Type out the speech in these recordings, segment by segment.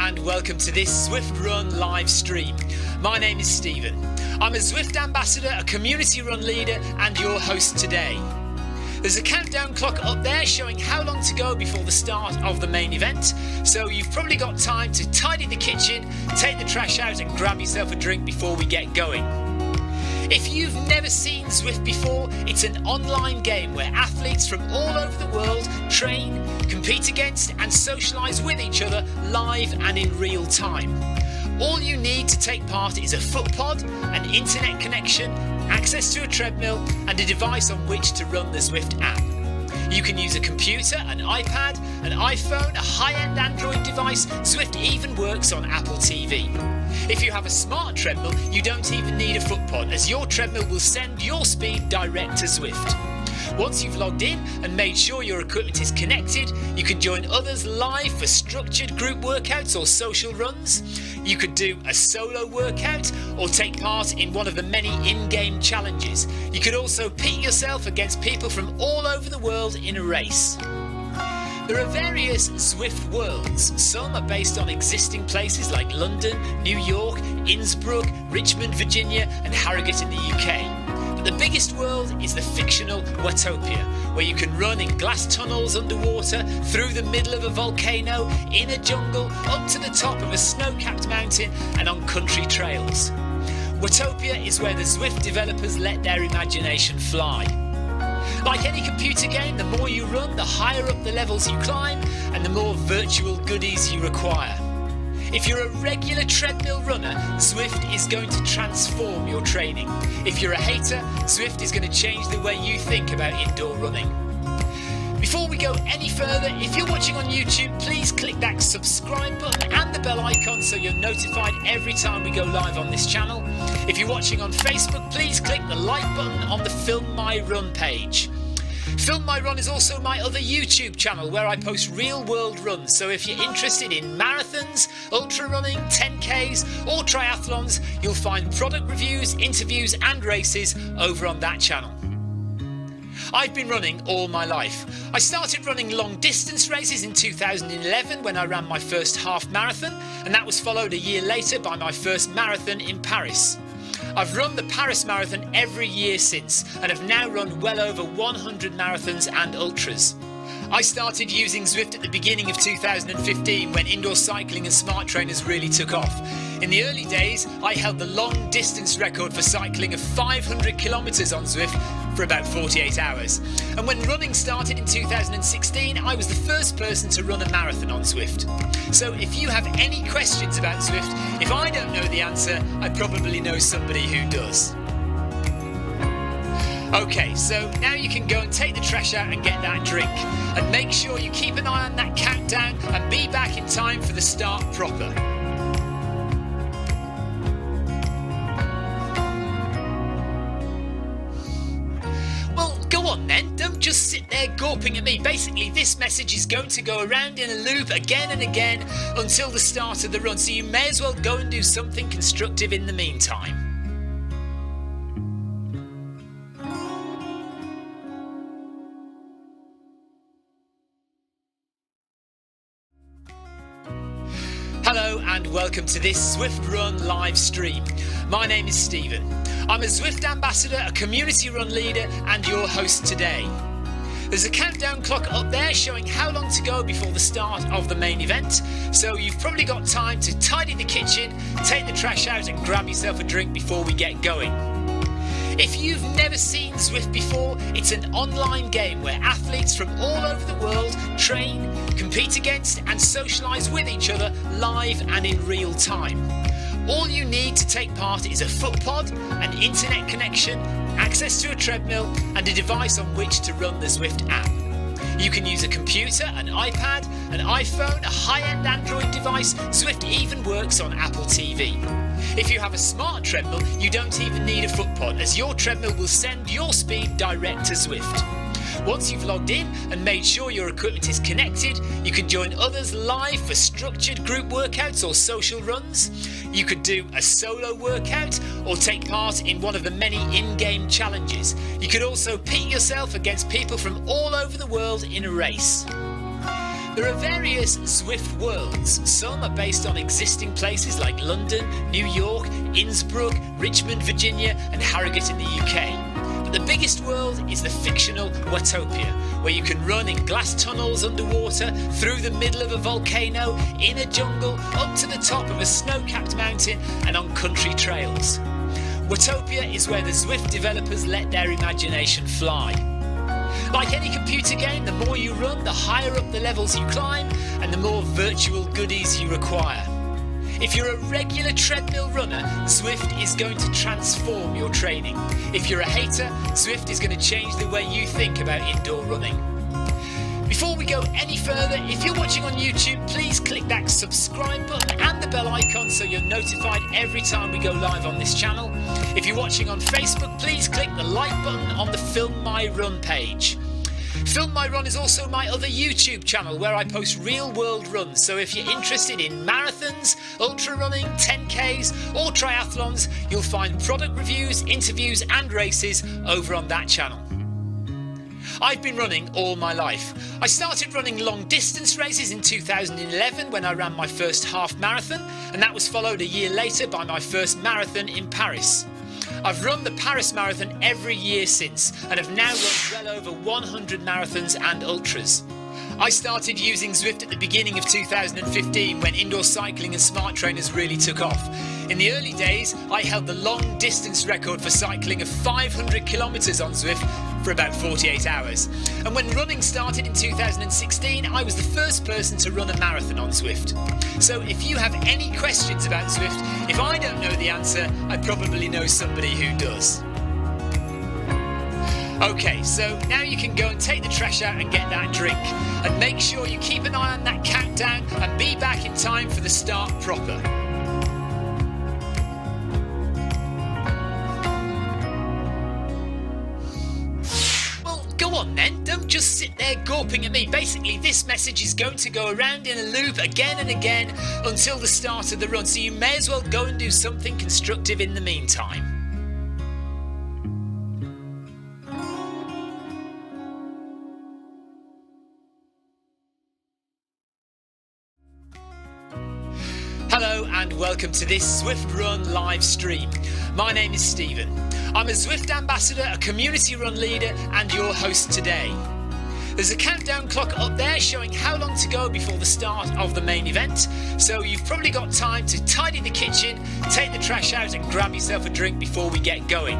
and welcome to this Zwift Run live stream. My name is Stephen. I'm a Zwift ambassador, a community run leader and your host today. There's a countdown clock up there showing how long to go before the start of the main event, so you've probably got time to tidy the kitchen, take the trash out and grab yourself a drink before we get going. If you've never seen Zwift before, it's an online game where athletes from all over the world train, compete against and socialise with each other live and in real time. All you need to take part is a foot pod, an internet connection, access to a treadmill and a device on which to run the Zwift app. You can use a computer, an iPad, an iPhone, a high-end Android device. Zwift even works on Apple TV. If you have a smart treadmill, you don't even need a foot pod, as your treadmill will send your speed direct to Zwift. Once you've logged in and made sure your equipment is connected, you can join others live for structured group workouts or social runs. You could do a solo workout or take part in one of the many in-game challenges. You could also pit yourself against people from all over the world in a race. There are various Zwift worlds. Some are based on existing places like London, New York, Innsbruck, Richmond, Virginia and Harrogate in the UK. But the biggest world is the fictional Watopia, where you can run in glass tunnels underwater, through the middle of a volcano, in a jungle, up to the top of a snow-capped mountain and on country trails. Watopia is where the Zwift developers let their imagination fly. Like any computer game, the more you run, the higher up the levels you climb and the more virtual goodies you require. If you're a regular treadmill runner, Zwift is going to transform your training. If you're a hater, Zwift is going to change the way you think about indoor running. Before we go any further, if you're watching on YouTube, please click that subscribe button and the bell icon so you're notified every time we go live on this channel. If you're watching on Facebook, please click the like button on the Film My Run page. Film My Run is also my other YouTube channel where I post real world runs, so if you're interested in marathons, ultra running, 10Ks or triathlons, you'll find product reviews, interviews and races over on that channel. I've been running all my life. I started running long distance races in 2011 when I ran my first half marathon, and that was followed a year later by my first marathon in Paris. I've run the Paris Marathon every year since and have now run well over 100 marathons and ultras. I started using Zwift at the beginning of 2015 when indoor cycling and smart trainers really took off. In the early days, I held the long distance record for cycling of 500 kilometres on Zwift for about 48 hours. And when running started in 2016, I was the first person to run a marathon on Zwift. So if you have any questions about Zwift, if I don't know the answer, I probably know somebody who does. Okay, so now you can go and take the trash out and get that drink. And make sure you keep an eye on that countdown and be back in time for the start proper. Well, go on then, don't just sit there gawping at me. Basically, this message is going to go around in a loop again and again until the start of the run, so you may as well go and do something constructive in the meantime. Hello and welcome to this Zwift Run live stream. My name is Stephen. I'm a Zwift ambassador, a community run leader and your host today. There's a countdown clock up there showing how long to go before the start of the main event, so you've probably got time to tidy the kitchen, take the trash out and grab yourself a drink before we get going. If you've never seen Zwift before, it's an online game where athletes from all over the world train, compete against and socialise with each other live and in real time. All you need to take part is a foot pod, an internet connection, access to a treadmill and a device on which to run the Zwift app. You can use a computer, an iPad, an iPhone, a high-end Android device. Zwift even works on Apple TV. If you have a smart treadmill, you don't even need a foot pod, as your treadmill will send your speed direct to Zwift. Once you've logged in and made sure your equipment is connected, you can join others live for structured group workouts or social runs. You could do a solo workout or take part in one of the many in-game challenges. You could also pit yourself against people from all over the world in a race. There are various Zwift worlds. Some are based on existing places like London, New York, Innsbruck, Richmond, Virginia and Harrogate in the UK. But the biggest world is the fictional Watopia, where you can run in glass tunnels underwater, through the middle of a volcano, in a jungle, up to the top of a snow-capped mountain and on country trails. Watopia is where the Zwift developers let their imagination fly. Like any computer game, the more you run, the higher up the levels you climb and the more virtual goodies you require. If you're a regular treadmill runner, Zwift is going to transform your training. If you're a hater, Zwift is going to change the way you think about indoor running. Before we go any further, if you're watching on YouTube, please click that subscribe button and the bell icon so you're notified every time we go live on this channel. If you're watching on Facebook, please click the like button on the Film My Run page. Film My Run is also my other YouTube channel where I post real world runs, so if you're interested in marathons, ultra running, 10Ks or triathlons, you'll find product reviews, interviews and races over on that channel. I've been running all my life. I started running long distance races in 2011 when I ran my first half marathon, and that was followed a year later by my first marathon in Paris. I've run the Paris Marathon every year since and have now run well over 100 marathons and ultras. I started using Zwift at the beginning of 2015 when indoor cycling and smart trainers really took off. In the early days, I held the long distance record for cycling of 500 kilometres on Zwift for about 48 hours. And when running started in 2016, I was the first person to run a marathon on Zwift. So if you have any questions about Zwift, if I don't know the answer, I probably know somebody who does. Okay, so now you can go and take the trash out and get that drink. And make sure you keep an eye on that countdown and be back in time for the start proper. Well, go on then, don't just sit there gawping at me. Basically, this message is going to go around in a loop again and again until the start of the run, so you may as well go and do something constructive in the meantime. Hello and welcome to this Zwift Run live stream. My name is Stephen. I'm a Zwift ambassador, a community run leader and your host today. There's a countdown clock up there showing how long to go before the start of the main event, so you've probably got time to tidy the kitchen, take the trash out and grab yourself a drink before we get going.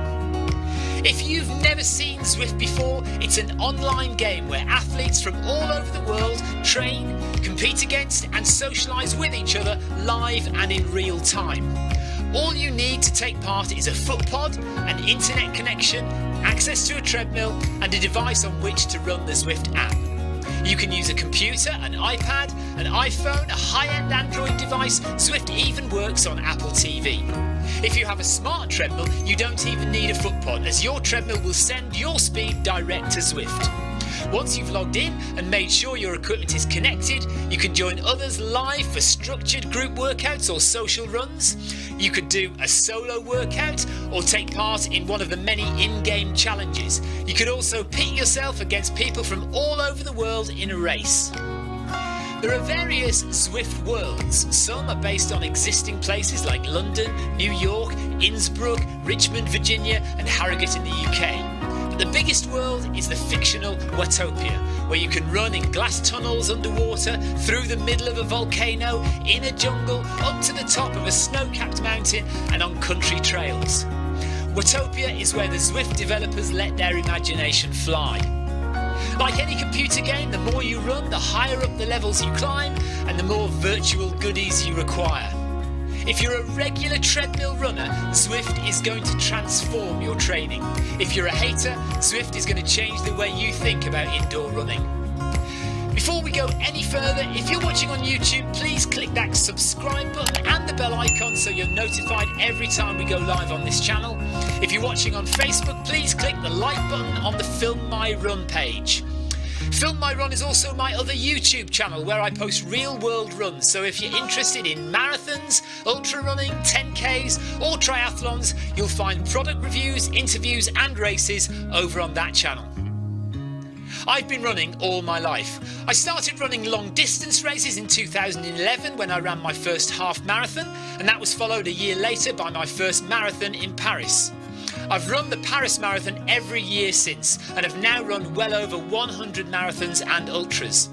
If you've never seen Zwift before, it's an online game where athletes from all over the world train, compete against and socialise with each other live and in real time. All you need to take part is a foot pod, an internet connection, access to a treadmill and a device on which to run the Zwift app. You can use a computer, an iPad, an iPhone, a high-end Android device. Zwift even works on Apple TV. If you have a smart treadmill, you don't even need a foot pod, as your treadmill will send your speed direct to Zwift. Once you've logged in and made sure your equipment is connected, you can join others live for structured group workouts or social runs. You could do a solo workout or take part in one of the many in-game challenges. You could also pit yourself against people from all over the world in a race. There are various Zwift worlds. Some are based on existing places like London, New York, Innsbruck, Richmond, Virginia and Harrogate in the UK. But the biggest world is the fictional Watopia, where you can run in glass tunnels underwater, through the middle of a volcano, in a jungle, up to the top of a snow-capped mountain and on country trails. Watopia is where the Zwift developers let their imagination fly. Like any computer game, the more you run, the higher up the levels you climb and the more virtual goodies you require. If you're a regular treadmill runner, Zwift is going to transform your training. If you're a hater, Zwift is going to change the way you think about indoor running. Before we go any further, if you're watching on YouTube, please click that subscribe button and the bell icon so you're notified every time we go live on this channel. If you're watching on Facebook, please click the like button on the Film My Run page. Film My Run is also my other YouTube channel where I post real world runs, so if you're interested in marathons, ultra running, 10Ks or triathlons, you'll find product reviews, interviews and races over on that channel. I've been running all my life. I started running long distance races in 2011 when I ran my first half marathon, and that was followed a year later by my first marathon in Paris. I've run the Paris Marathon every year since and have now run well over 100 marathons and ultras.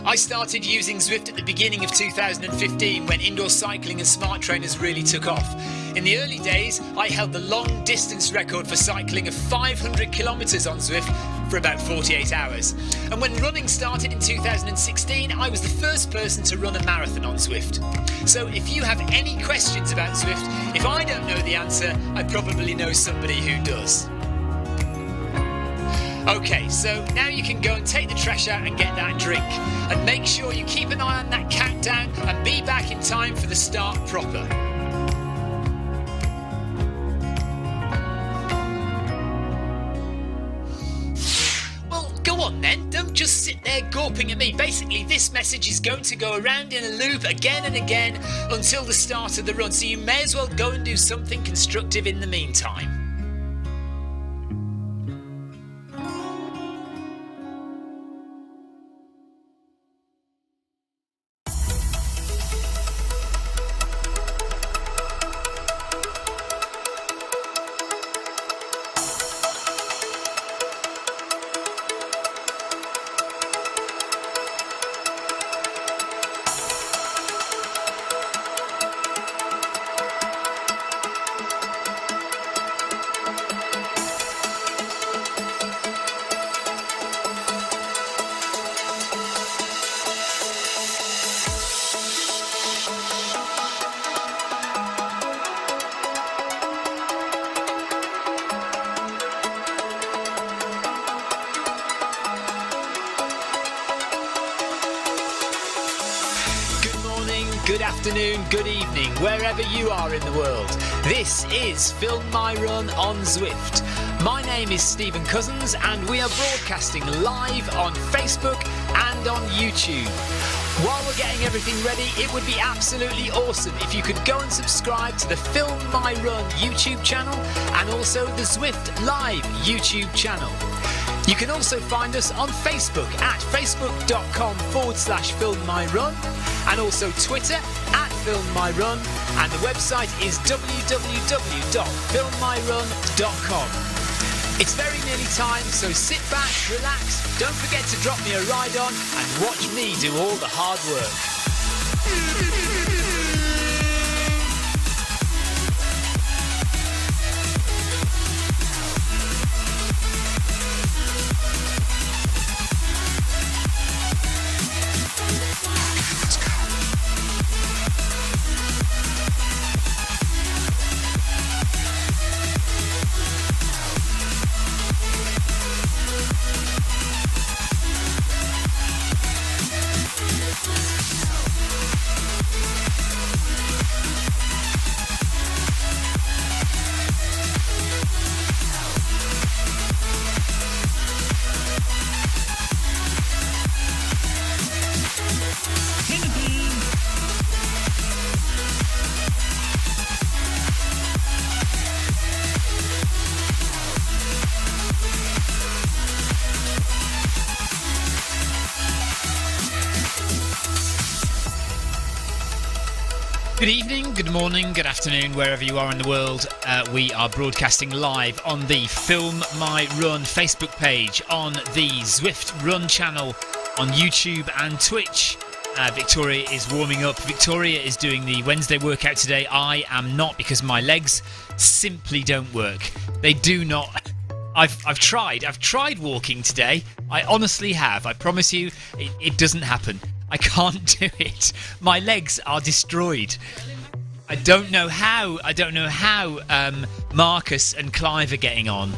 I started using Zwift at the beginning of 2015 when indoor cycling and smart trainers really took off. In the early days, I held the long distance record for cycling of 500 kilometres on Zwift for about 48 hours. And when running started in 2016, I was the first person to run a marathon on Zwift. So if you have any questions about Zwift, if I don't know the answer, I probably know somebody who does. Okay, so now you can go and take the trash out and get that drink. And make sure you keep an eye on that countdown and be back in time for the start proper. Well, go on then, don't just sit there gawping at me. Basically, this message is going to go around in a loop again and again until the start of the run, so you may as well go and do something constructive in the meantime. Good afternoon, good evening, wherever you are in the world. This is Film My Run on Zwift. My name is Stephen Cousins and we are broadcasting live on Facebook and on YouTube. While we're getting everything ready, it would be absolutely awesome if you could go and subscribe to the Film My Run YouTube channel and also the Zwift Live YouTube channel. You can also find us on Facebook at facebook.com/filmmyrun and also Twitter at filmmyrun, and the website is www.filmmyrun.com. It's very nearly time, so sit back, relax, don't forget to drop me a ride on and watch me do all the hard work. Good evening, good morning, good afternoon, wherever you are in the world. We are broadcasting live on the Film My Run Facebook page, on the Zwift Run channel, on YouTube and Twitch. Victoria is warming up. Victoria is doing the Wednesday workout today. I am not, because my legs simply don't work. They do not. I've tried walking today. I honestly have. I promise you, it doesn't happen. I can't do it. My legs are destroyed. I don't know how Marcus and Clive are getting on.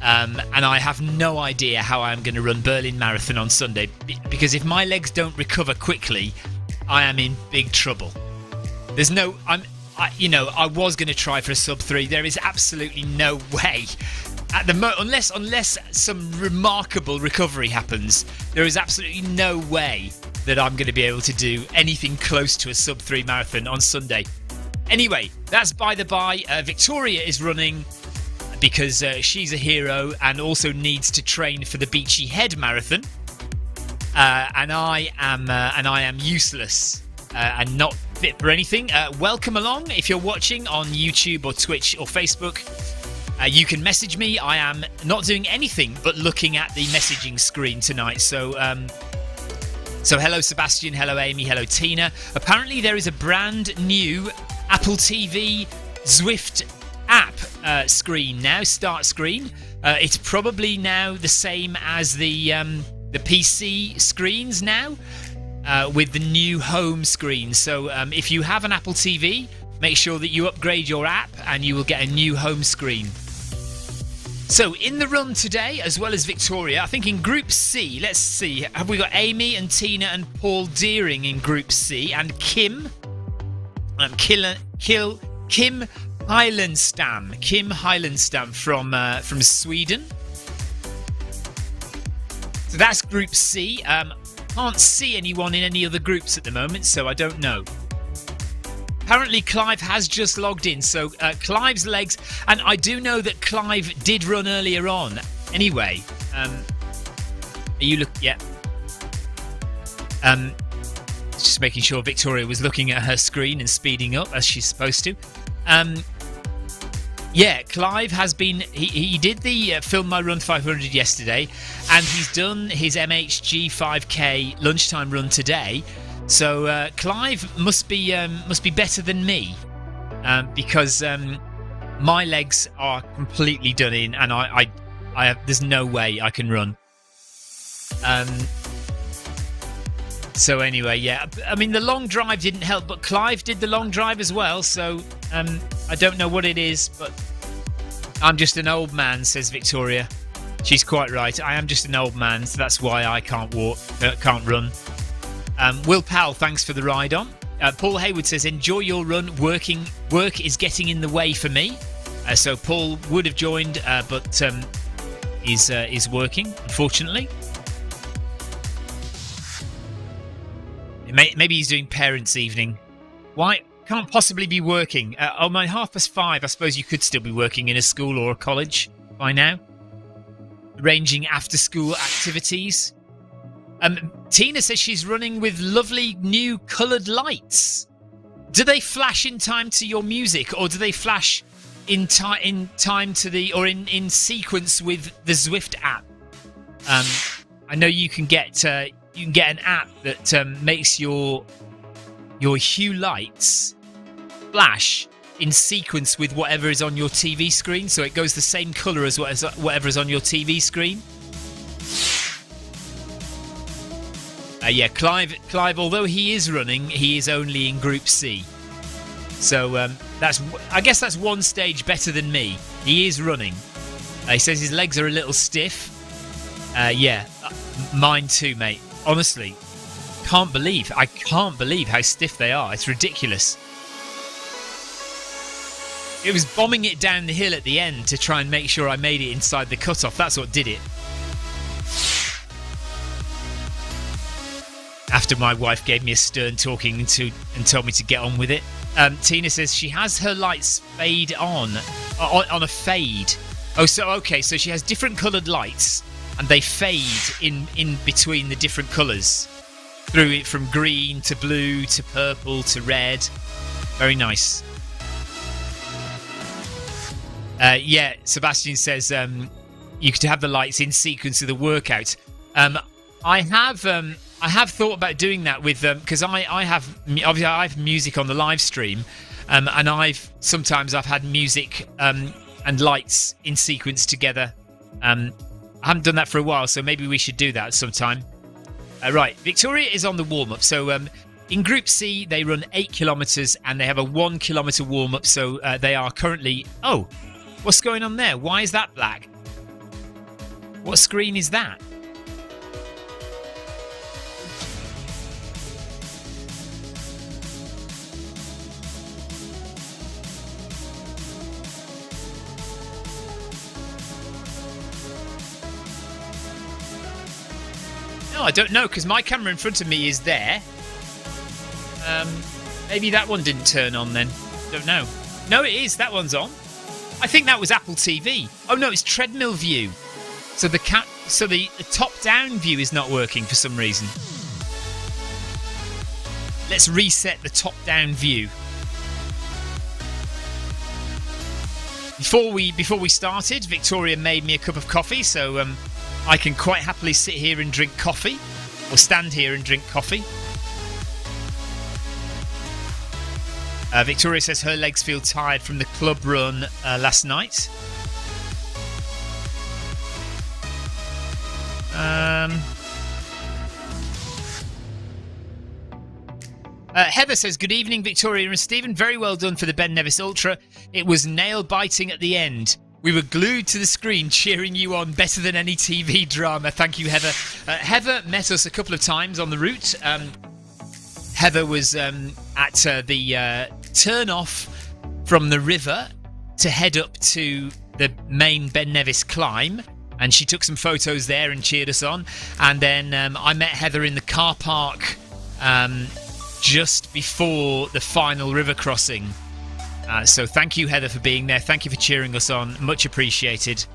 And I have no idea how I'm going to run Berlin Marathon on Sunday, because if my legs don't recover quickly, I am in big trouble. There's no, I was going to try for a sub 3. There is absolutely no way. At the unless some remarkable recovery happens, there is absolutely no way that I'm going to be able to do anything close to a sub 3 marathon on Sunday. Anyway, that's by the by. Victoria is running. because she's a hero and also needs to train for the Beachy Head Marathon. And I am useless and not fit for anything. Welcome along if you're watching on YouTube or Twitch or Facebook. You can message me. I am not doing anything but looking at the messaging screen tonight. So hello Sebastian, hello Amy, hello Tina. Apparently there is a brand new Apple TV Zwift app screen now, start screen. It's probably now the same as the PC screens now, with the new home screen. So if you have an Apple TV, make sure that you upgrade your app and you will get a new home screen. So in the run today, as well as Victoria, I think in Group C, let's see, have we got Amy and Tina and Paul Deering in Group C, and Kim Highlandstam from Sweden. So that's Group C. Can't see anyone in any other groups at the moment, so I don't know. Apparently Clive has just logged in, so Clive's legs, and I do know that Clive did run earlier on. Anyway, just making sure Victoria was looking at her screen and speeding up as she's supposed to. Yeah, Clive has been. He did the Film My Run 500 yesterday, and he's done his MHG 5K lunchtime run today. So Clive must be better than me, because my legs are completely done in, and I have, there's no way I can run. So anyway, yeah, I mean the long drive didn't help, but Clive did the long drive as well. So I don't know what it is, but I'm just an old man, says Victoria. She's quite right. I am just an old man, so that's why I can't walk, can't run. Will Powell, thanks for the ride on. Paul Hayward says, enjoy your run. Work is getting in the way for me. So Paul would have joined, but is working, unfortunately. Maybe he's doing parents' evening. Why? Can't possibly be working. Oh, my 5:30. I suppose you could still be working in a school or a college by now. Arranging after-school activities. Tina says she's running with lovely new coloured lights. Do they flash in time to your music, or do they flash in time to the, or in sequence with the Zwift app? I know you can get an app that makes your hue lights flash in sequence with whatever is on your TV screen, so it goes the same colour as whatever is on your TV screen. Yeah, Clive, although he is running, he is only in Group C. So I guess that's one stage better than me. He is running. He says his legs are a little stiff. Yeah, mine too, mate. Honestly, I can't believe how stiff they are. It's ridiculous. It was bombing it down the hill at the end to try and make sure I made it inside the cutoff. That's what did it. After my wife gave me a stern talking to and told me to get on with it. Tina says she has her lights fade on a fade. Oh, so okay, so she has different coloured lights, and they fade in between the different colours, through it from green to blue to purple to red. Very nice. Yeah, Sebastian says you could have the lights in sequence of the workout. I have thought about doing that with because I have music on the live stream, and I've had music and lights in sequence together. I haven't done that for a while, so maybe we should do that sometime. Right, Victoria is on the warm-up. So in Group C, they run 8 kilometres and they have a 1 kilometre warm-up. So they are currently... Oh, what's going on there? Why is that black? What screen is that? I don't know, because my camera in front of me is there. Maybe that one didn't turn on then. Don't know. No, it is. That one's on. I think that was Apple TV. Oh no, it's treadmill view. So the top-down view is not working for some reason. Let's reset the top-down view. Before we started, Victoria made me a cup of coffee, so I can quite happily sit here and drink coffee, or stand here and drink coffee. Victoria says her legs feel tired from the club run last night. Heather says, good evening, Victoria and Stephen. Very well done for the Ben Nevis Ultra. It was nail-biting at the end. We were glued to the screen cheering you on, better than any TV drama. Thank you, Heather. Heather met us a couple of times on the route. Heather was at the turn-off from the river to head up to the main Ben Nevis climb. And she took some photos there and cheered us on. And then I met Heather in the car park just before the final river crossing. So thank you, Heather, for being there. Thank you for cheering us on. Much appreciated.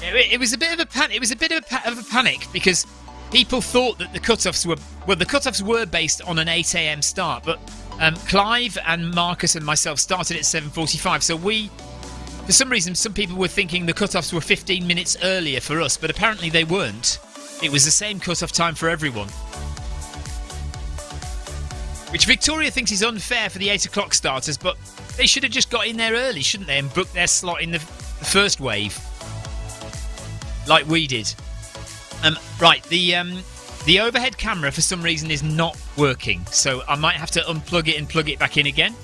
It was a bit of a panic. It was a bit of a panic because people thought that the cut-offs were based on an 8 a.m. start, but Clive and Marcus and myself started at 7:45. So for some reason, some people were thinking the cut-offs were 15 minutes earlier for us, but apparently they weren't. It was the same cut-off time for everyone. Which Victoria thinks is unfair for the 8 o'clock starters, but they should have just got in there early, shouldn't they, and booked their slot in the first wave, like we did. Right, the overhead camera for some reason is not working, so I might have to unplug it and plug it back in again.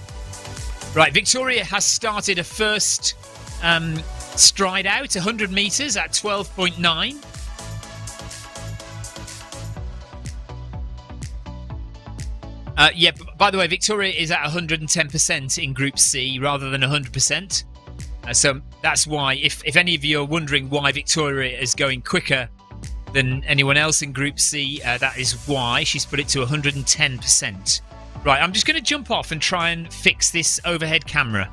Right, Victoria has started a first stride out, 100 metres at 12.9. Yeah, by the way, Victoria is at 110% in Group C rather than 100%. So that's why, if any of you are wondering why Victoria is going quicker than anyone else in Group C, that is why she's put it to 110%. Right, I'm just going to jump off and try and fix this overhead camera.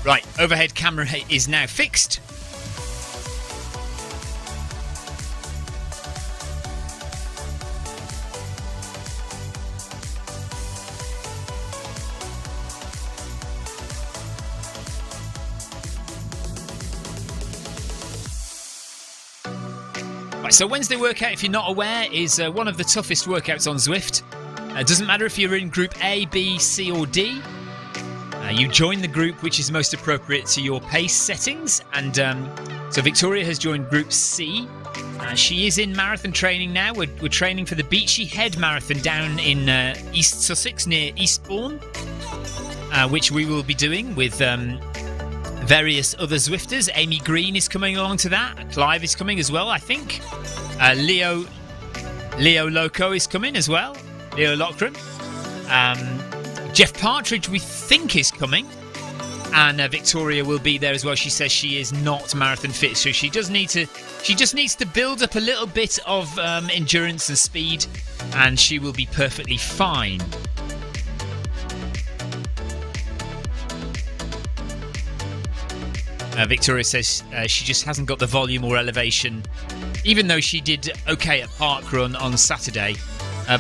Right, overhead camera is now fixed. Right, so Wednesday workout, if you're not aware, is one of the toughest workouts on Zwift. It doesn't matter if you're in Group A, B, C or D. You join the group which is most appropriate to your pace settings, and so Victoria has joined Group C. She is in marathon training now. We're training for the Beachy Head Marathon down in East Sussex near Eastbourne, which we will be doing with various other Zwifters. Amy Green is coming along to that. Clive is coming as well, I think. Leo Loco is coming as well. Leo Lochran. Jeff Partridge, we think, is coming, and Victoria will be there as well. She says she is not marathon fit, so she just needs to build up a little bit of endurance and speed, and she will be perfectly fine. Victoria says she just hasn't got the volume or elevation, even though she did okay at Parkrun on Saturday.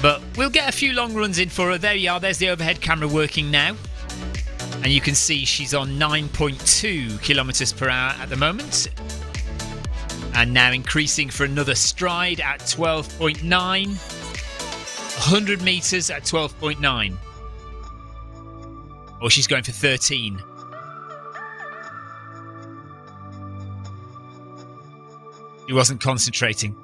But we'll get a few long runs in for her. There you are. There's the overhead camera working now. And you can see she's on 9.2 kilometres per hour at the moment. And now increasing for another stride at 12.9. 100 metres at 12.9. Oh, she's going for 13. She wasn't concentrating.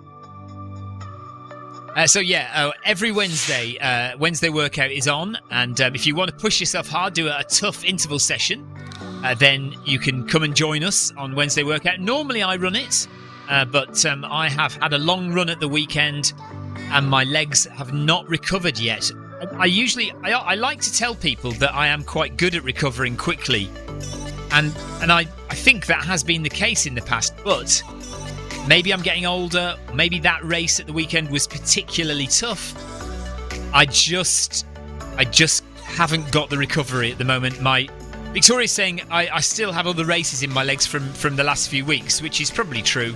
Every Wednesday, Wednesday workout is on, and if you want to push yourself hard, do a tough interval session, then you can come and join us on Wednesday workout. Normally I run it, but I have had a long run at the weekend, and my legs have not recovered yet. I like to tell people that I am quite good at recovering quickly, and I think that has been the case in the past, but maybe I'm getting older. Maybe that race at the weekend was particularly tough. I just haven't got the recovery at the moment. Victoria's saying I still have other races in my legs from the last few weeks, which is probably true.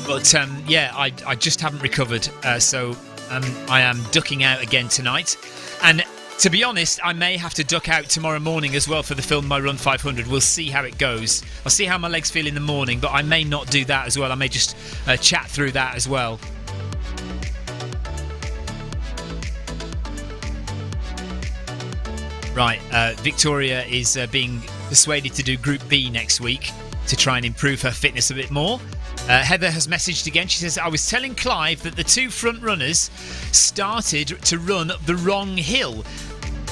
But I just haven't recovered. So I am ducking out again tonight. And to be honest, I may have to duck out tomorrow morning as well for the Film My Run 500. We'll see how it goes. I'll see how my legs feel in the morning, but I may not do that as well. I may just chat through that as well. Right, Victoria is being persuaded to do Group B next week to try and improve her fitness a bit more. Heather has messaged again. She says, I was telling Clive that the two front runners started to run up the wrong hill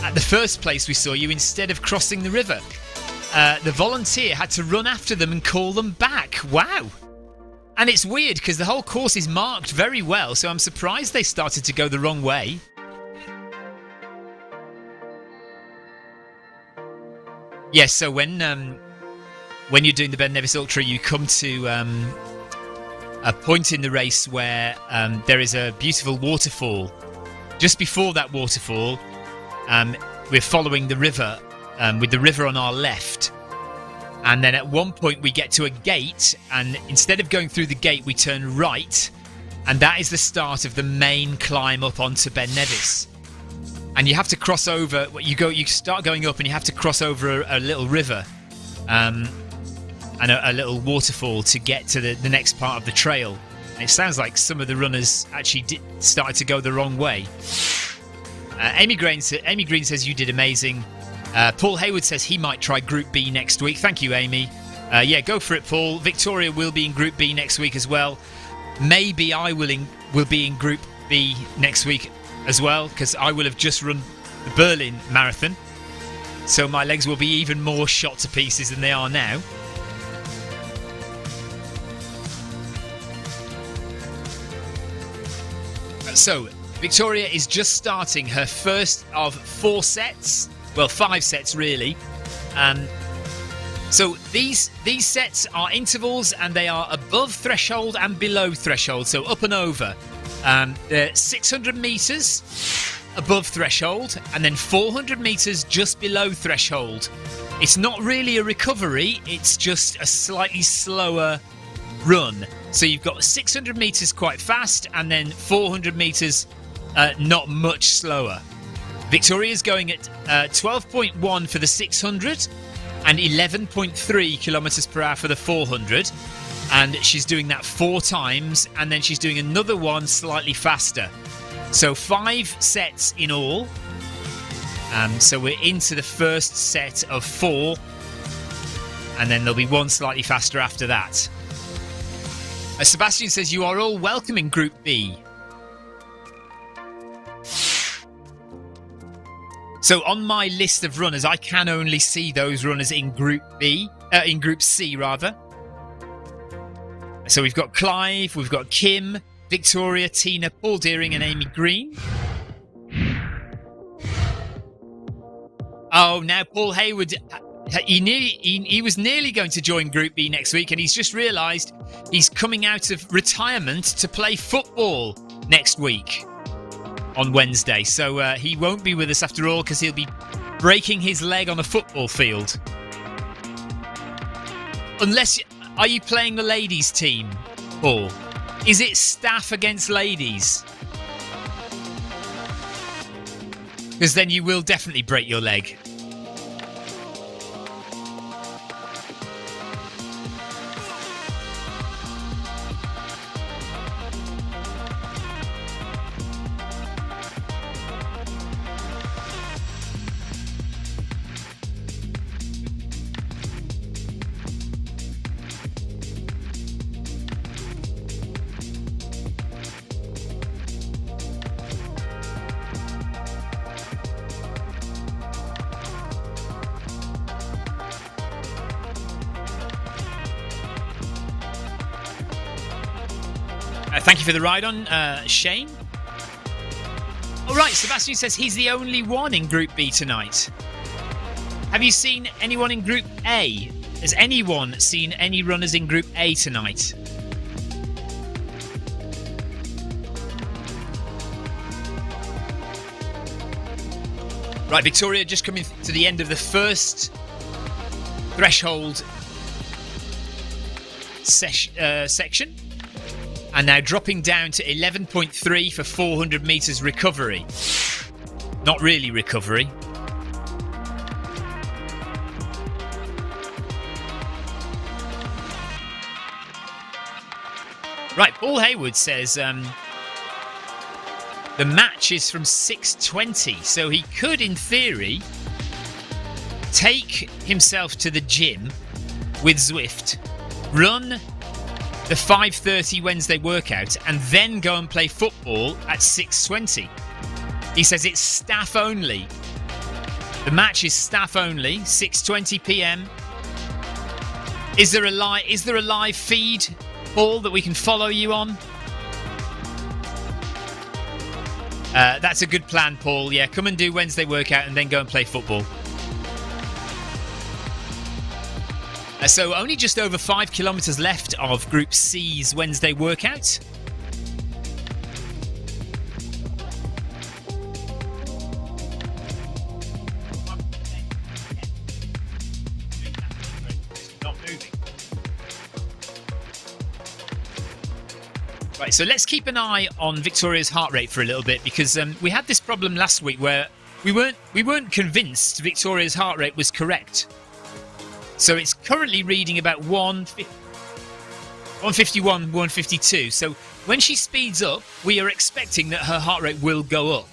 at the first place we saw you instead of crossing the river. The volunteer had to run after them and call them back. Wow. And it's weird because the whole course is marked very well, so I'm surprised they started to go the wrong way. Yes, so when you're doing the Ben Nevis Ultra, you come to a point in the race where there is a beautiful waterfall. Just before that waterfall, we're following the river with the river on our left. And then at one point we get to a gate, and instead of going through the gate, we turn right. And that is the start of the main climb up onto Ben Nevis. And you have to cross over. You start going up, and you have to cross over a little river, and a little waterfall to get to the next part of the trail. And it sounds like some of the runners actually started to go the wrong way. Amy Green says you did amazing. Paul Hayward says he might try Group B next week. Thank you, Amy. Go for it, Paul. Victoria will be in Group B next week as well. Maybe I will be in Group B next week as well, because I will have just run the Berlin Marathon, so my legs will be even more shot to pieces than they are now. So Victoria is just starting her first of 4 sets, well 5 sets really. So these sets are intervals, and they are above threshold and below threshold, so up and over. They're 600 metres above threshold, and then 400 metres just below threshold. It's not really a recovery, it's just a slightly slower run. So you've got 600 metres quite fast, and then 400 metres not much slower. Victoria's going at 12.1 for the 600 and 11.3 kilometres per hour for the 400. And she's doing that 4 times, and then she's doing another one slightly faster. So 5 sets in all. So we're into the first set of 4, and then there'll be one slightly faster after that. Sebastian says you are all welcome in Group B. So on my list of runners, I can only see those runners in Group B, in Group C rather. So we've got Clive, we've got Kim, Victoria, Tina, Paul Deering and Amy Green. Oh, now Paul Hayward, he was nearly going to join Group B next week, and he's just realised he's coming out of retirement to play football next week on Wednesday. So he won't be with us after all, because he'll be breaking his leg on a football field. Unless... Are you playing the ladies' team, Paul? Is it staff against ladies? Because then you will definitely break your leg. Thank you for the ride on, Shane. All right, Sebastian says he's the only one in Group B tonight. Have you seen anyone in Group A? Has anyone seen any runners in Group A tonight? Right, Victoria just coming to the end of the first threshold section. And now dropping down to 11.3 for 400 metres recovery. Not really recovery. Right, Paul Hayward says the match is from 6:20, so he could, in theory, take himself to the gym with Zwift, run the 5:30 Wednesday workout, and then go and play football at 6:20. He says it's staff only. The match is staff only, 6:20 p.m. Is there a live feed, Paul, that we can follow you on? That's a good plan, Paul. Yeah, come and do Wednesday workout and then go and play football. So only just over 5 kilometres left of Group C's Wednesday workout. Right, so let's keep an eye on Victoria's heart rate for a little bit, because we had this problem last week where we weren't convinced Victoria's heart rate was correct. So it's currently reading about 151, 152. So when she speeds up, we are expecting that her heart rate will go up.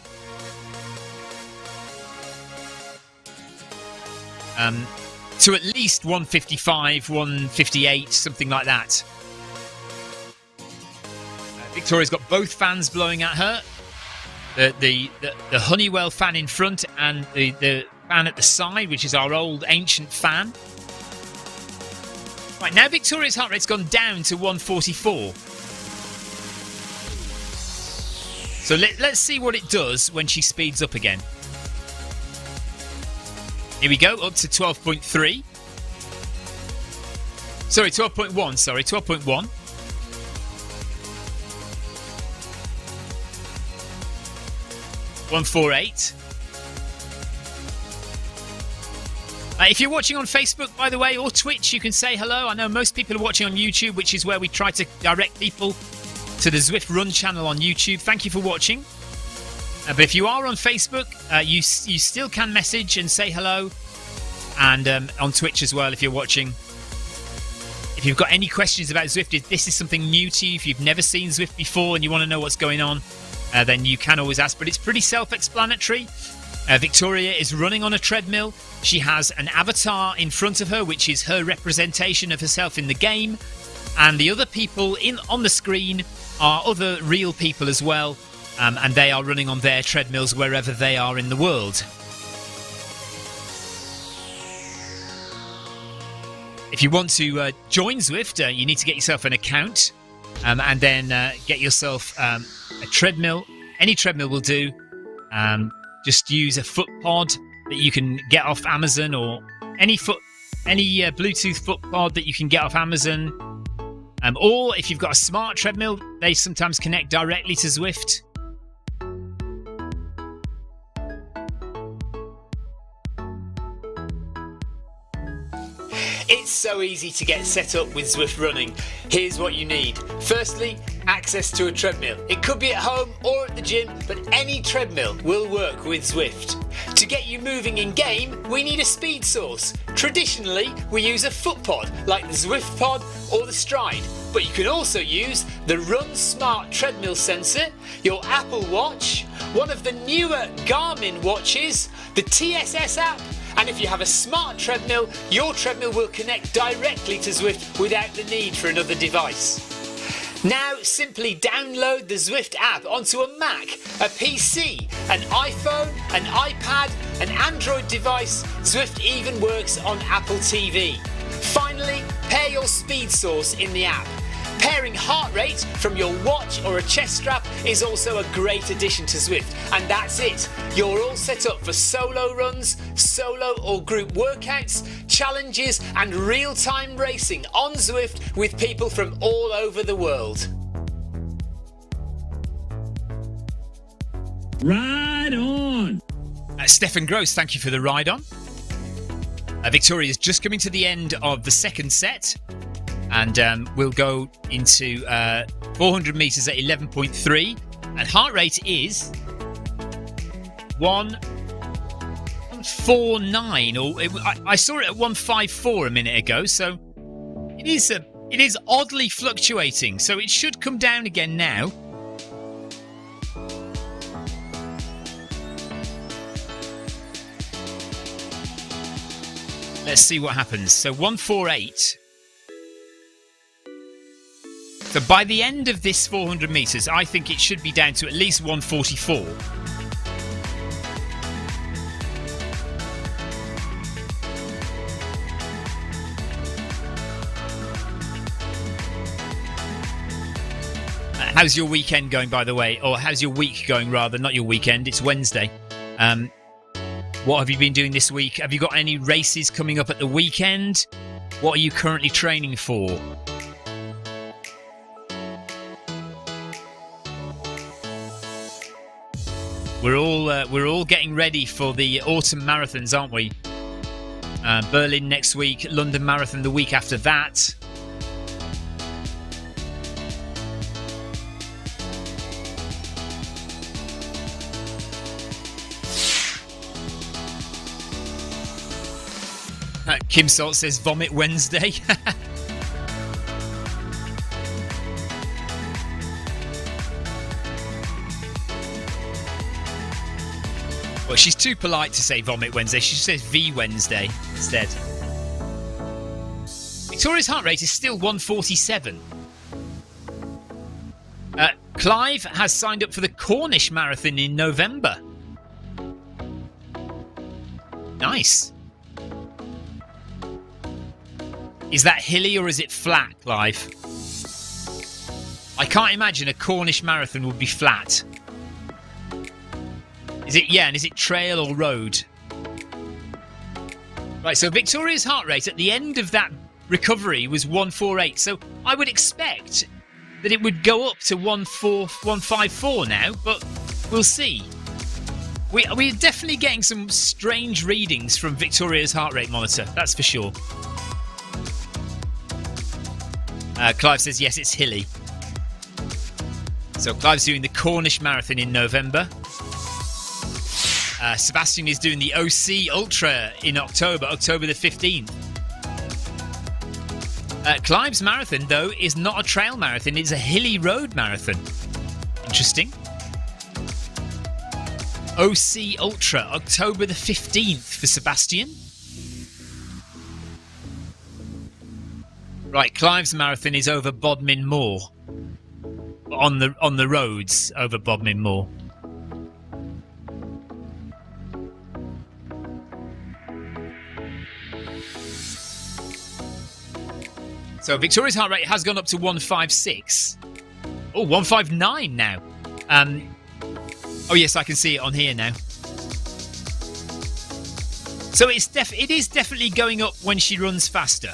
To at least 155, 158, something like that. Victoria's got both fans blowing at her. The Honeywell fan in front and the fan at the side, which is our old ancient fan. Right, now Victoria's heart rate's gone down to 144. So let's see what it does when she speeds up again. Here we go, up to 12.3. Sorry, 12.1, 12.1. $148. If you're watching on Facebook, by the way, or Twitch, you can say hello. I know most people are watching on YouTube, which is where we try to direct people to the Zwift Run channel on YouTube. Thank you for watching. But if you are on Facebook, you still can message and say hello. And on Twitch as well, if you're watching. If you've got any questions about Zwift, if this is something new to you, if you've never seen Zwift before and you want to know what's going on, then you can always ask. But it's pretty self-explanatory. Victoria is running on a treadmill. She has an avatar in front of her, which is her representation of herself in the game. And the other people on the screen are other real people as well. And they are running on their treadmills wherever they are in the world. If you want to join Zwift, you need to get yourself an account. And then get yourself a treadmill. Any treadmill will do. Just use a foot pod that you can get off Amazon, or any Bluetooth foot pod that you can get off Amazon. Or if you've got a smart treadmill, they sometimes connect directly to Zwift. It's so easy to get set up with Zwift Running. Here's what you need. Firstly, access to a treadmill. It could be at home or at the gym, but any treadmill will work with Zwift. To get you moving in game, we need a speed source. Traditionally, we use a foot pod like the Zwift Pod or the Stride, but you can also use the Run Smart treadmill sensor, your Apple Watch, one of the newer Garmin watches, the TSS app, and if you have a smart treadmill, your treadmill will connect directly to Zwift without the need for another device. Now simply download the Zwift app onto a Mac, a PC, an iPhone, an iPad, an Android device. Zwift even works on Apple TV. Finally, pair your speed source in the app. Pairing heart rate from your watch or a chest strap is also a great addition to Zwift. And that's it. You're all set up for solo runs, solo or group workouts, challenges and real-time racing on Zwift with people from all over the world. Ride on! Stefan Gross, thank you for the ride on. Victoria is just coming to the end of the second set, and we'll go into 400 metres at 11.3, and heart rate is 149, or I saw it at 154 a minute ago, so it is oddly fluctuating, so it should come down again now. Let's see what happens. So 148. So by the end of this 400 metres, I think it should be down to at least 144. How's your weekend going, by the way? Or how's your week going, rather? Not your weekend, it's Wednesday. What have you been doing this week? Have you got any races coming up at the weekend? What are you currently training for? We're all getting ready for the autumn marathons, aren't we? Berlin next week, London Marathon the week after that. Kim Salt says vomit Wednesday. Well, she's too polite to say vomit Wednesday. She says V Wednesday instead. Victoria's heart rate is still 147. Clive has signed up for the Cornish Marathon in November. Nice. Is that hilly or is it flat, Clive? I can't imagine a Cornish marathon would be flat. Is it? Yeah, and is it trail or road? Right, so Victoria's heart rate at the end of that recovery was 148. So I would expect that it would go up to 154 now, but we'll see. We're definitely getting some strange readings from Victoria's heart rate monitor, that's for sure. Clive says, yes, it's hilly. So Clive's doing the Cornish Marathon in November. Sebastian is doing the OC Ultra in October the 15th. Clive's marathon, though, is not a trail marathon. It's a hilly road marathon. Interesting. OC Ultra, October the 15th for Sebastian. Right, Clive's marathon is over Bodmin Moor. On the roads over Bodmin Moor. So Victoria's heart rate has gone up to 156. Oh, 159 now. Oh yes, I can see it on here now. So it is definitely going up when she runs faster.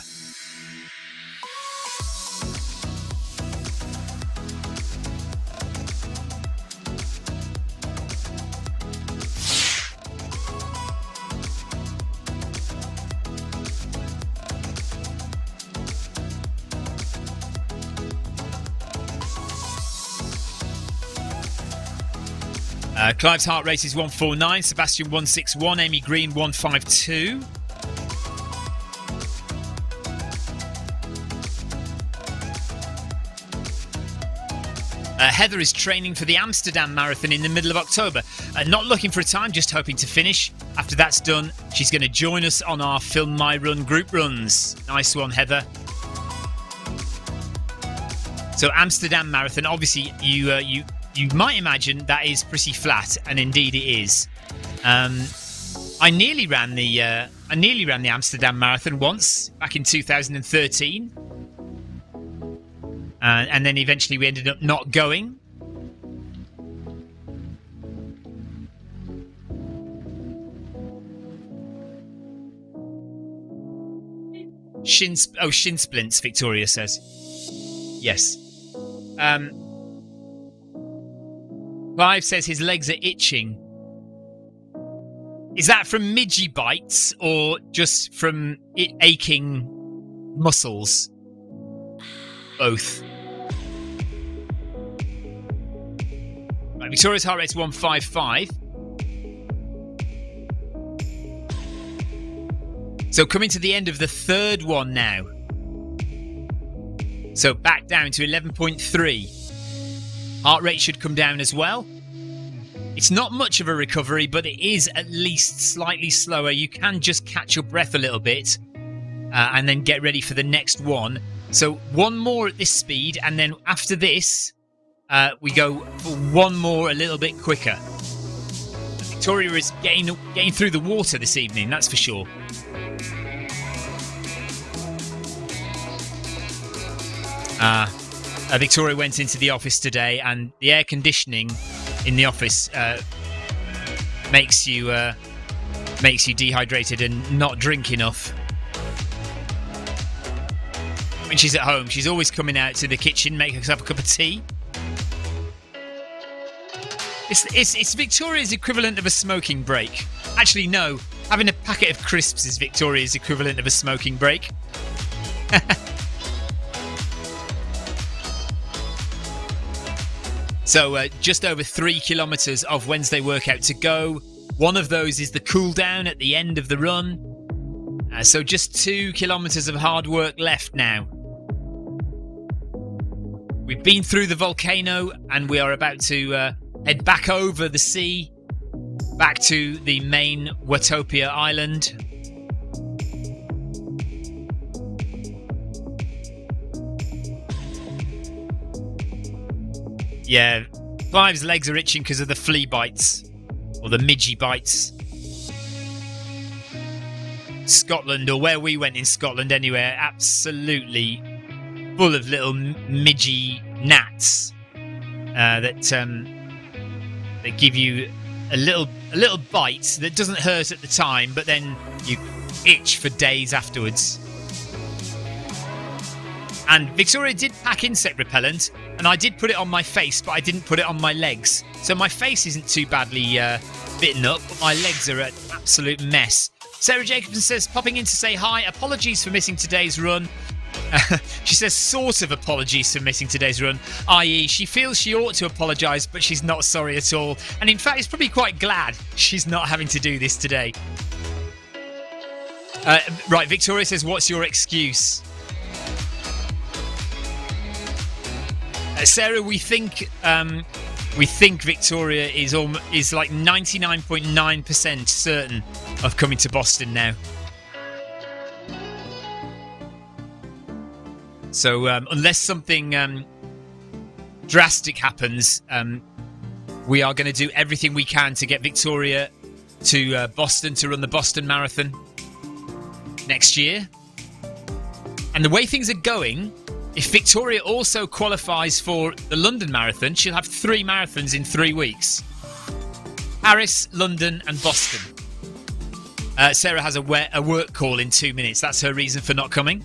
Clive's heart rate is 149, Sebastian 161, Amy Green 152. Heather is training for the Amsterdam Marathon in the middle of October. Not looking for a time, just hoping to finish. After that's done, she's going to join us on our Film My Run group runs. Nice one, Heather. So Amsterdam Marathon, obviously you might imagine that is pretty flat, and indeed it is. I nearly ran the Amsterdam Marathon once back in 2013. And then eventually we ended up not going. Shin splints, Victoria says. Yes. Clive says his legs are itching. Is that from midgie bites or just from aching muscles? Both. Right, Victoria's heart rate's 155. So coming to the end of the third one now. So back down to 11.3. Heart rate should come down as well. It's not much of a recovery, but it is at least slightly slower. You can just catch your breath a little bit and then get ready for the next one. So one more at this speed, and then after this, we go for one more a little bit quicker. Victoria is getting through the water this evening, that's for sure. Victoria went into the office today, and the air conditioning in the office makes you dehydrated and not drink enough. When she's at home, she's always coming out to the kitchen, make herself a cup of tea. It's Victoria's equivalent of a smoking break. Actually, no. Having a packet of crisps is Victoria's equivalent of a smoking break. So just over 3 kilometres of Wednesday workout to go. One of those is the cool down at the end of the run. So just 2 kilometres of hard work left now. We've been through the volcano and we are about to head back over the sea, back to the main Watopia island. Yeah, Clive's legs are itching because of the flea bites, or the midgie bites. Scotland, or where we went in Scotland anyway, absolutely full of little midgie gnats that give you a little bite that doesn't hurt at the time, but then you itch for days afterwards. And Victoria did pack insect repellent, and I did put it on my face, but I didn't put it on my legs. So my face isn't too badly bitten up, but my legs are an absolute mess. Sarah Jacobson says, popping in to say hi, apologies for missing today's run. She says, sort of apologies for missing today's run, i.e. she feels she ought to apologise, but she's not sorry at all. And in fact, is probably quite glad she's not having to do this today. Right, Victoria says, what's your excuse? Sarah, we think Victoria is like 99.9% certain of coming to Boston now. So unless something drastic happens, we are going to do everything we can to get Victoria to Boston to run the Boston Marathon next year. And the way things are going, if Victoria also qualifies for the London Marathon, she'll have 3 marathons in 3 weeks. Paris, London and Boston. Sarah has a work call in 2 minutes. That's her reason for not coming.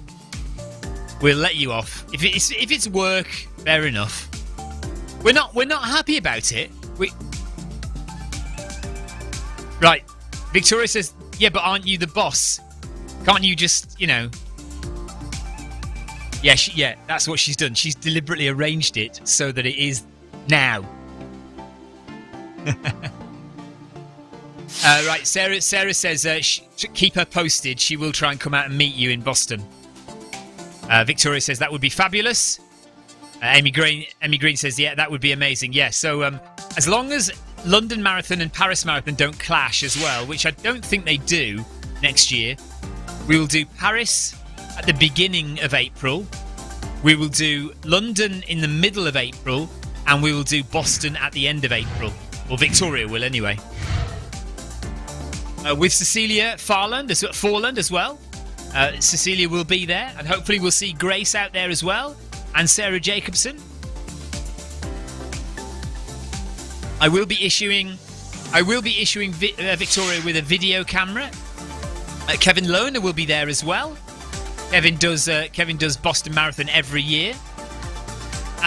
We'll let you off. If it's work, fair enough. We're not happy about it. Right. Victoria says, yeah, but aren't you the boss? Can't you just, Yeah, that's what she's done. She's deliberately arranged it so that it is now. Right, Sarah says keep her posted. She will try and come out and meet you in Boston. Victoria says that would be fabulous. Amy Green says, yeah, that would be amazing. Yeah, so as long as London Marathon and Paris Marathon don't clash as well, which I don't think they do next year, we will do Paris at the beginning of April. We will do London in the middle of April, and we will do Boston at the end of April. Or Victoria will anyway. With Cecilia Forland as well. Cecilia will be there, and hopefully we'll see Grace out there as well. and Sarah Jacobson. I will be issuing Victoria with a video camera. Kevin Lohner will be there as well. Kevin does Boston Marathon every year.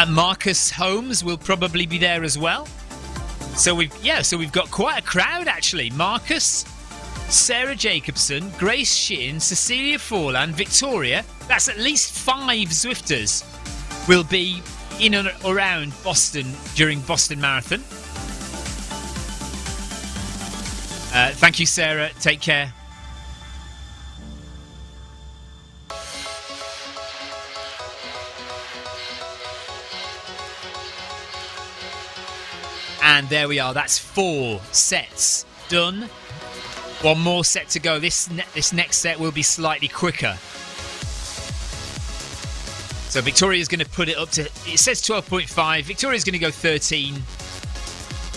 Marcus Holmes will probably be there as well. So we've got quite a crowd actually. Marcus, Sarah Jacobson, Grace Sheehan, Cecilia Forlan, Victoria. That's at least 5 Zwifters will be in and around Boston during Boston Marathon. Thank you, Sarah. Take care. And there we are. That's 4 sets done. One more set to go. This next set will be slightly quicker. So Victoria's going to put it up to, it says 12.5. Victoria's going to go 13.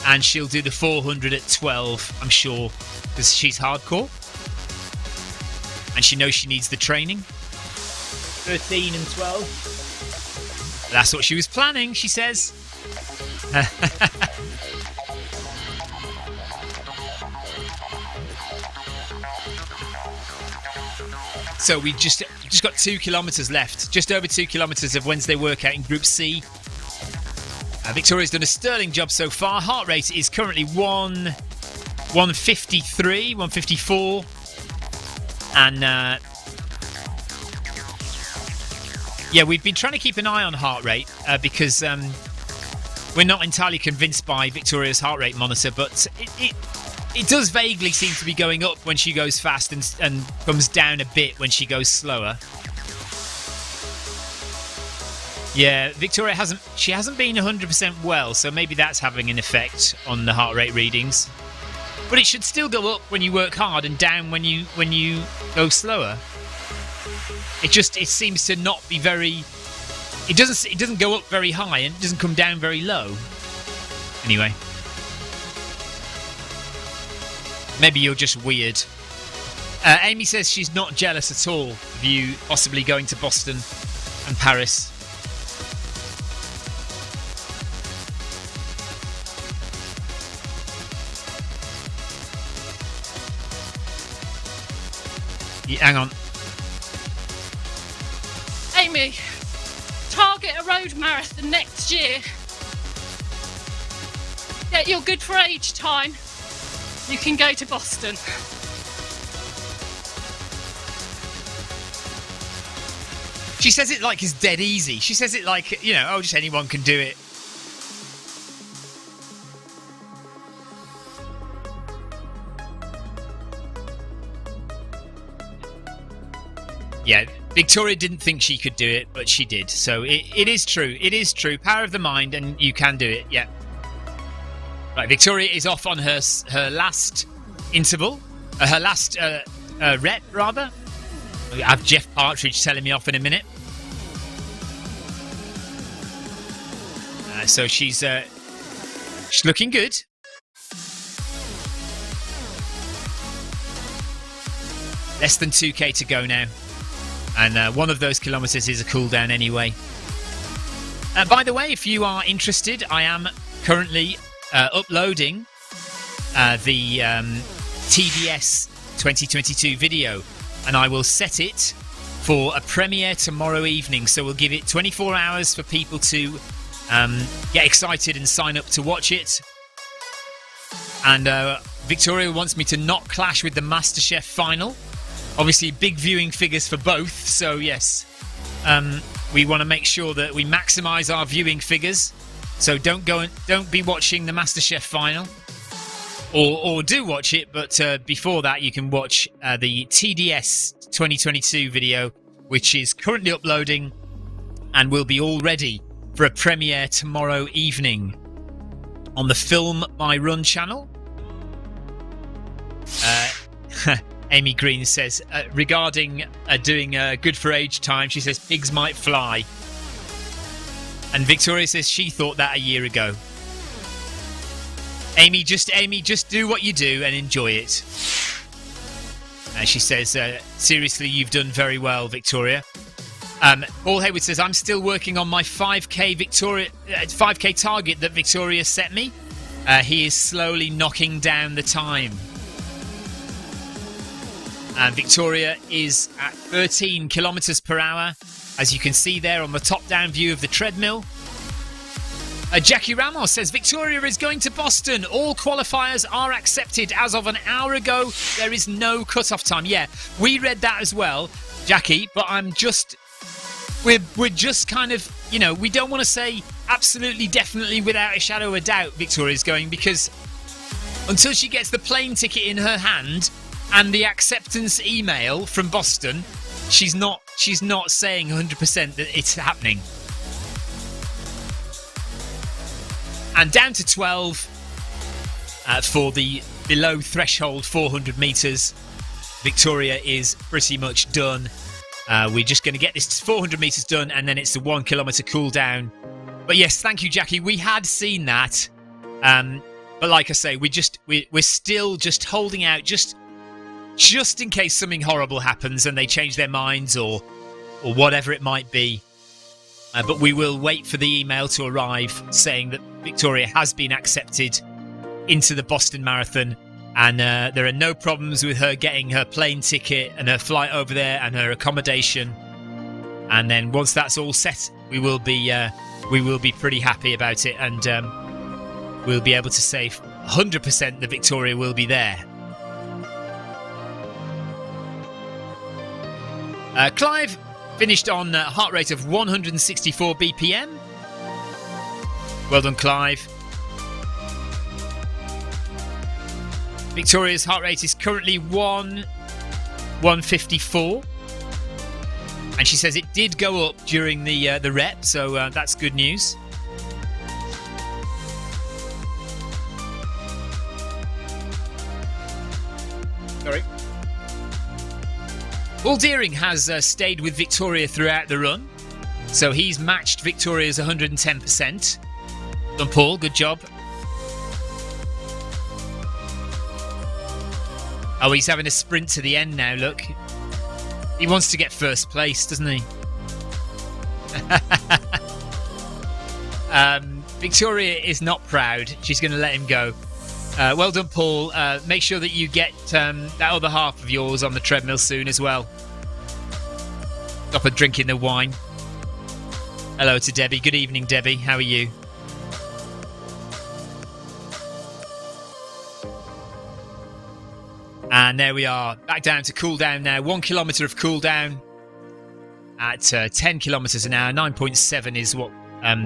And she'll do the 400 at 12, I'm sure, because she's hardcore. And she knows she needs the training. 13 and 12. That's what she was planning, she says. So we just got 2 kilometres left. Just over 2 kilometres of Wednesday workout in Group C. Victoria's done a sterling job so far. Heart rate is currently 153, 154. And yeah, we've been trying to keep an eye on heart rate because we're not entirely convinced by Victoria's heart rate monitor, but it does vaguely seem to be going up when she goes fast and comes down a bit when she goes slower. Yeah, Victoria hasn't been 100% well, so maybe that's having an effect on the heart rate readings. But it should still go up when you work hard and down when you go slower. It seems to not be very. It doesn't go up very high and it doesn't come down very low. Anyway, maybe you're just weird. Amy says she's not jealous at all of you possibly going to Boston and Paris. Hang on. Amy, target a road marathon next year. Get your good for age time. You can go to Boston. She says it like it's dead easy. She says it like, just anyone can do it. Yeah, Victoria didn't think she could do it, but she did. So it is true. It is true. Power of the mind, and you can do it. Yeah. Right, Victoria is off on her last interval. Her last rep, rather. I have Jeff Partridge telling me off in a minute. So she's looking good. Less than 2k to go now. And one of those kilometres is a cool down anyway. By the way, if you are interested, I am currently uploading the TDS 2022 video. And I will set it for a premiere tomorrow evening. So we'll give it 24 hours for people to get excited and sign up to watch it. And Victoria wants me to not clash with the MasterChef final. Obviously, big viewing figures for both, so yes, we want to make sure that we maximise our viewing figures. So don't be watching the MasterChef final, or do watch it. But before that, you can watch the TDS 2022 video, which is currently uploading, and will be all ready for a premiere tomorrow evening on the Film My Run channel. Amy Green says, regarding doing good for age time, she says, pigs might fly. And Victoria says she thought that a year ago. Amy, just do what you do and enjoy it. And she says, seriously, you've done very well, Victoria. Paul Hayward says, I'm still working on my 5k target that Victoria set me. He is slowly knocking down the time. And Victoria is at 13 kilometres per hour, as you can see there on the top-down view of the treadmill. Jackie Ramos says, Victoria is going to Boston. All qualifiers are accepted. As of an hour ago, there is no cut-off time. Yeah, we read that as well, Jackie, but we're just kind of, we don't want to say absolutely, definitely, without a shadow of a doubt Victoria's going, because until she gets the plane ticket in her hand and the acceptance email from Boston, she's not saying 100% that it's happening. And down to 12 for the below threshold 400 metres. Victoria is pretty much done. We're just going to get this 400 metres done, and then it's the 1 kilometre cool down. But yes, thank you, Jackie. We had seen that. But like I say, we're still just holding out, just in case something horrible happens and they change their minds or whatever it might be. But we will wait for the email to arrive saying that Victoria has been accepted into the Boston Marathon, and there are no problems with her getting her plane ticket and her flight over there and her accommodation. And then once that's all set, we will be pretty happy about it, and we'll be able to say 100% that Victoria will be there. Clive finished on a heart rate of 164 BPM. Well done, Clive. Victoria's heart rate is currently 154. And she says it did go up during the rep, so that's good news. Sorry. Paul Deering has stayed with Victoria throughout the run, so he's matched Victoria's 110%. Done, Paul, good job. Oh, he's having a sprint to the end now, look. He wants to get first place, doesn't he? Victoria is not proud. She's going to let him go. Well done, Paul. Make sure that you get that other half of yours on the treadmill soon as well. Stop at drinking the wine. Hello to Debbie. Good evening, Debbie. How are you? And there we are. Back down to cool down now. 1 kilometre of cool down at 10 kilometres an hour. 9.7 is what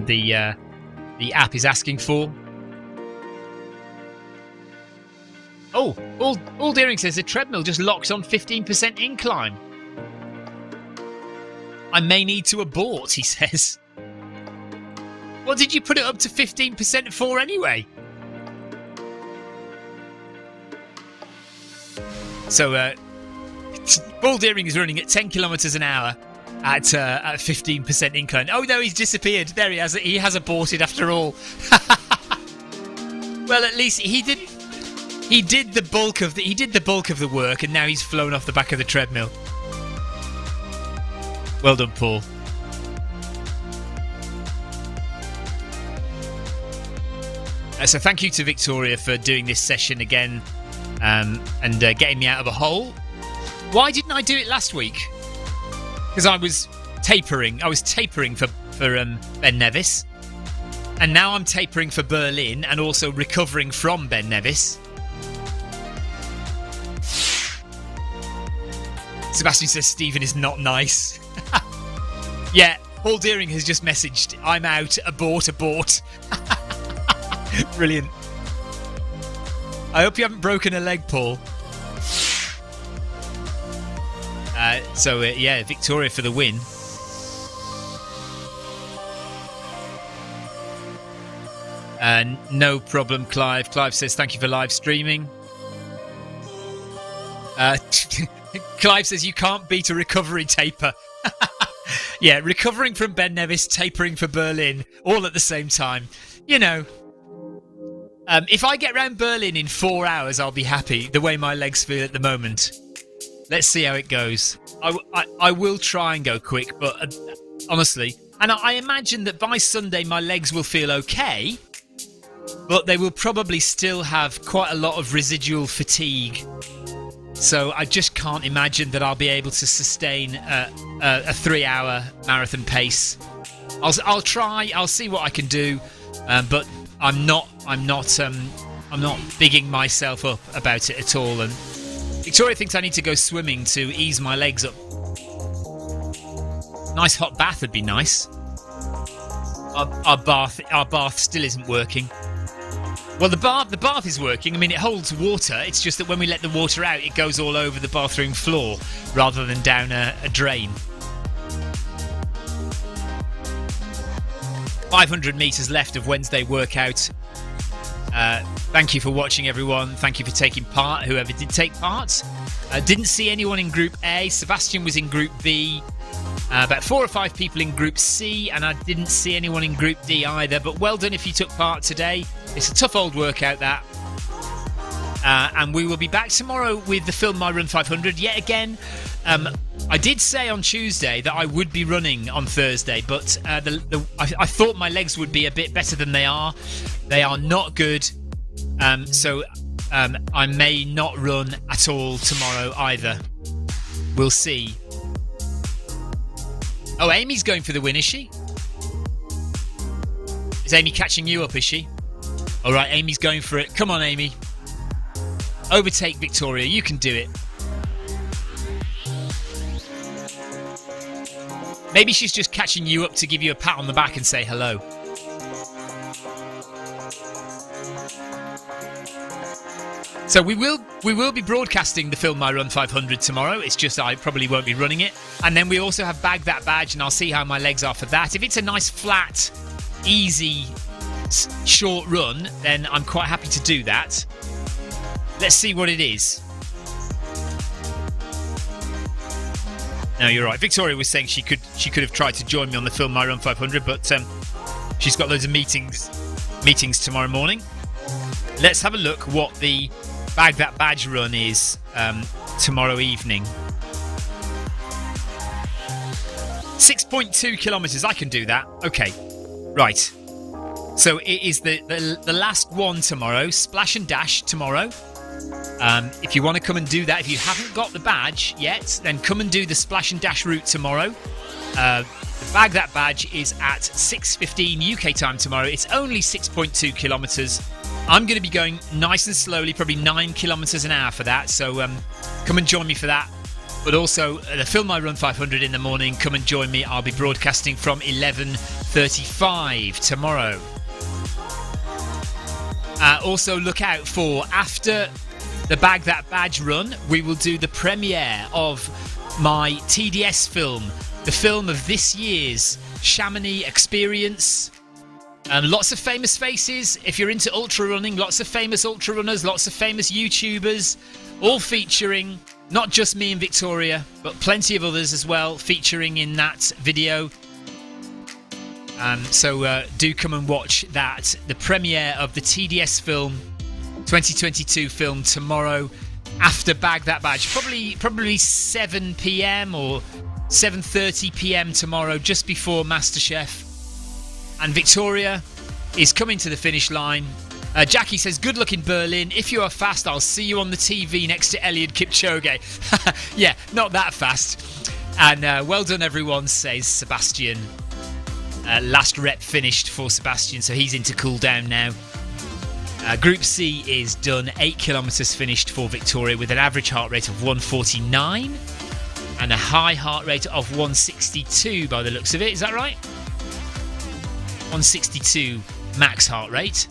the app is asking for. Oh, all Deering says the treadmill just locks on 15% incline. I may need to abort, he says. What did you put it up to 15% for anyway? So, Paul Deering is running at 10 kilometres an hour at 15% incline. Oh no, he's disappeared. There he has it. He has aborted after all. Well, at least he did the bulk of the work, and now he's flown off the back of the treadmill. Well done, Paul. So thank you to Victoria for doing this session again, and getting me out of a hole. Why didn't I do it last week? Because I was tapering. I was tapering for Ben Nevis, and now I'm tapering for Berlin and also recovering from Ben Nevis. Sebastian says Stephen is not nice. Yeah, Paul Deering has just messaged, I'm out, abort. Brilliant. I hope you haven't broken a leg, Paul. Yeah, Victoria for the win. No problem, Clive. Clive says thank you for live streaming. Clive says you can't beat a recovery taper. Yeah, recovering from Ben Nevis, tapering for Berlin, all at the same time. You know, if I get round Berlin in 4 hours, I'll be happy, the way my legs feel at the moment. Let's see how it goes. I will try and go quick, but honestly, and I imagine that by Sunday my legs will feel okay, but they will probably still have quite a lot of residual fatigue. So I just can't imagine that I'll be able to sustain a 3-hour marathon pace. I'll try. I'll see what I can do, but I'm not bigging myself up about it at all. And Victoria thinks I need to go swimming to ease my legs up. Nice hot bath would be nice. Our bath still isn't working. Well, the bath is working. I mean, it holds water. It's just that when we let the water out, it goes all over the bathroom floor rather than down a drain. 500 metres left of Wednesday workout. Thank you for watching, everyone. Thank you for taking part, whoever did take part. Didn't see anyone in Group A. Sebastian was in Group B. About 4 or 5 people in Group C, and I didn't see anyone in Group D either. But well done if you took part today. It's a tough old workout, that. And we will be back tomorrow with the Film My Run 500 yet again. I did say on Tuesday that I would be running on Thursday, but I thought my legs would be a bit better than they are. They are not good, so I may not run at all tomorrow either. We'll see. Oh, Amy's going for the win, is she? Is Amy catching you up, is she? All right, Amy's going for it. Come on, Amy. Overtake Victoria. You can do it. Maybe she's just catching you up to give you a pat on the back and say hello. So we will be broadcasting the Film My Run 500 tomorrow. It's just I probably won't be running it. And then we also have Bag That Badge, and I'll see how my legs are for that. If it's a nice, flat, easy, short run, then I'm quite happy to do that. Let's see what it is. No, you're right. Victoria was saying she could have tried to join me on the Film My Run 500, but she's got loads of meetings tomorrow morning. Let's have a look what the Bag That Badge run is tomorrow evening. 6.2 kilometres. I can do that. Okay, right. So it is the last one tomorrow. Splash and dash tomorrow. If you want to come and do that, if you haven't got the badge yet, then come and do the splash and dash route tomorrow. The Bag That Badge is at 6:15 UK time tomorrow. It's only 6.2 kilometres. I'm going to be going nice and slowly, probably 9 kilometres an hour for that. So come and join me for that. But also the Film My Run 500 in the morning. Come and join me. I'll be broadcasting from 11:35 tomorrow. Also look out for, after the Bag That Badge run, we will do the premiere of my TDS film, the film of this year's Chamonix experience. Lots of famous faces. If you're into ultra running, lots of famous ultra runners, lots of famous YouTubers, all featuring not just me and Victoria, but plenty of others as well featuring in that video. So do come and watch that. The premiere of the TDS film 2022 film tomorrow after Bag That Badge. Probably 7 p.m. or 7:30 p.m. tomorrow, just before MasterChef. And Victoria is coming to the finish line. Jackie says, good luck in Berlin. If you are fast, I'll see you on the TV next to Eliud Kipchoge. Yeah, not that fast. And well done, everyone, says Sebastian. Last rep finished for Sebastian, so he's into cool down now. Group C is done. 8 kilometres finished for Victoria with an average heart rate of 149 and a high heart rate of 162 by the looks of it. Is that right? 162 max heart rate.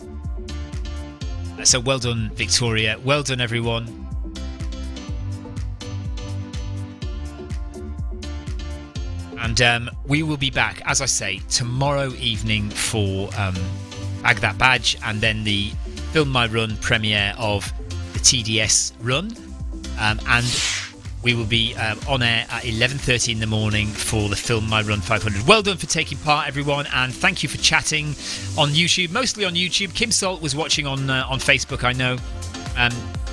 So well done, Victoria. Well done, everyone. And we will be back, as I say, tomorrow evening for Bag That Badge, and then the Film My Run premiere of the TDS run. And we will be on air at 11:30 in the morning for the Film My Run 500. Well done for taking part, everyone, and thank you for chatting on YouTube, mostly on YouTube. Kim Salt was watching on Facebook, I know.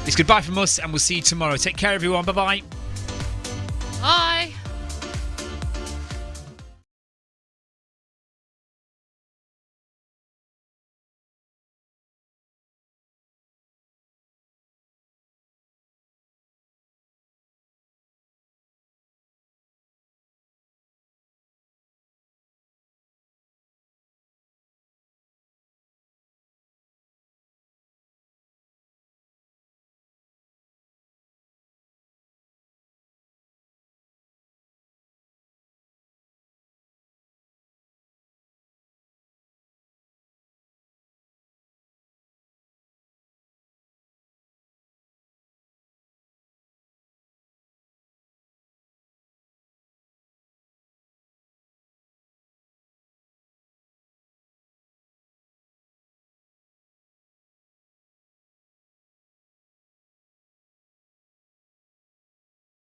It's goodbye from us, and we'll see you tomorrow. Take care, everyone. Bye-bye. Bye.